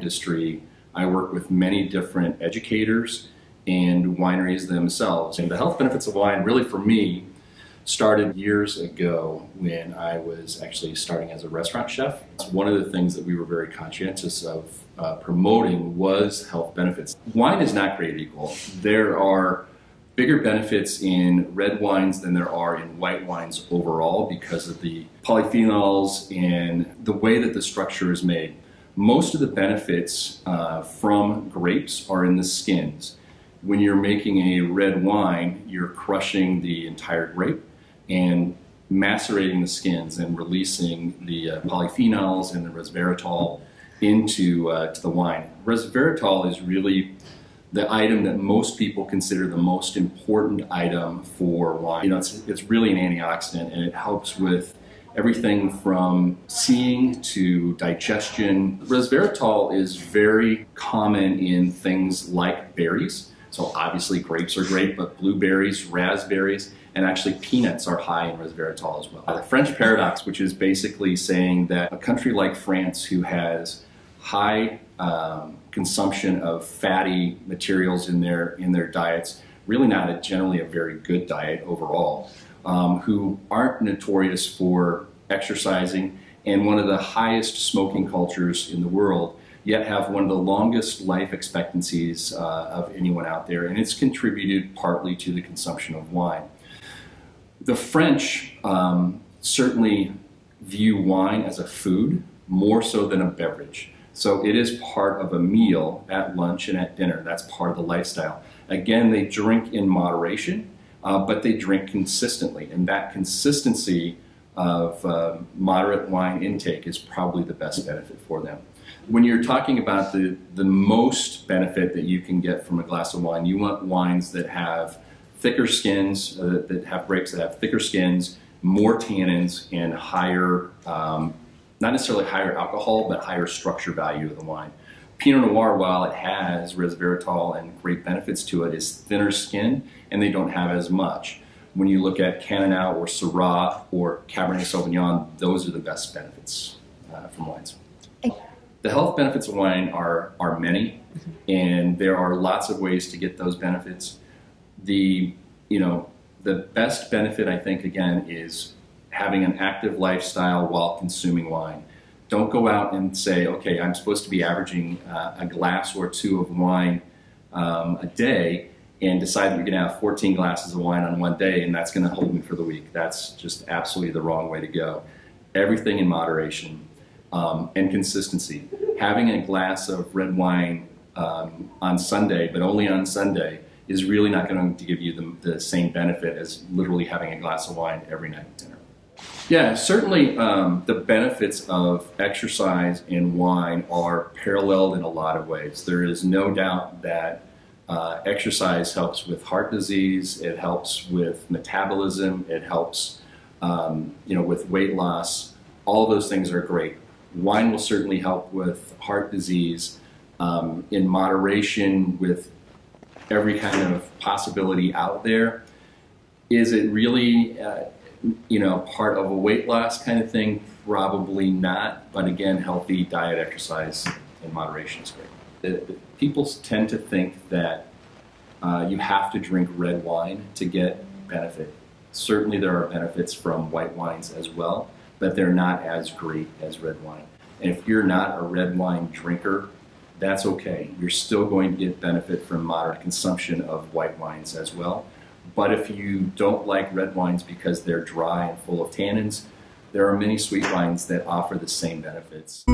industry, I work with many different educators and wineries themselves. And the health benefits of wine, really for me, started years ago when I was actually starting as a restaurant chef. One of the things that we were very conscientious of promoting was health benefits. Wine is not created equal. There are bigger benefits in red wines than there are in white wines overall because of the polyphenols and the way that the structure is made. Most of the benefits from grapes are in the skins. When you're making a red wine, you're crushing the entire grape and macerating the skins and releasing the polyphenols and the resveratrol into to the wine. Resveratrol is really the item that most people consider the most important item for wine. You know, it's really an antioxidant, and it helps with everything from seeing to digestion. Resveratrol is very common in things like berries. So obviously grapes are great, but blueberries, raspberries, and actually peanuts are high in resveratrol as well. The French paradox, which is basically saying that a country like France, who has high consumption of fatty materials in their diets, really not generally a very good diet overall, who aren't notorious for exercising, and one of the highest smoking cultures in the world, yet have one of the longest life expectancies of anyone out there, and it's contributed partly to the consumption of wine. The French certainly view wine as a food more so than a beverage. So it is part of a meal at lunch and at dinner. That's part of the lifestyle. Again, they drink in moderation, but they drink consistently, and that consistency of moderate wine intake is probably the best benefit for them. When you're talking about the most benefit that you can get from a glass of wine, you want wines that have thicker skins, that have grapes that have thicker skins, more tannins, and higher, not necessarily higher alcohol, but higher structure value of the wine. Pinot Noir, while it has resveratrol and great benefits to it, is thinner skin, and they don't have as much. When you look at Cannonau or Syrah or Cabernet Sauvignon, those are the best benefits from wines. The health benefits of wine are many, and there are lots of ways to get those benefits. The best benefit, I think, again, is having an active lifestyle while consuming wine. Don't go out and say, okay, I'm supposed to be averaging a glass or two of wine a day, and decide that you're going to have 14 glasses of wine on one day, and that's going to hold me for the week. That's just absolutely the wrong way to go. Everything in moderation and consistency. Having a glass of red wine on Sunday, but only on Sunday, is really not going to give you the same benefit as literally having a glass of wine every night at dinner. Yeah, certainly the benefits of exercise and wine are paralleled in a lot of ways. There is no doubt that exercise helps with heart disease, it helps with metabolism, it helps with weight loss. All of those things are great. Wine will certainly help with heart disease in moderation with every kind of possibility out there. Is it really part of a weight loss kind of thing? Probably not, but again, healthy diet, exercise, and moderation is great. People tend to think that you have to drink red wine to get benefit. Certainly there are benefits from white wines as well, but they're not as great as red wine. And if you're not a red wine drinker, that's okay. You're still going to get benefit from moderate consumption of white wines as well. But if you don't like red wines because they're dry and full of tannins, there are many sweet wines that offer the same benefits.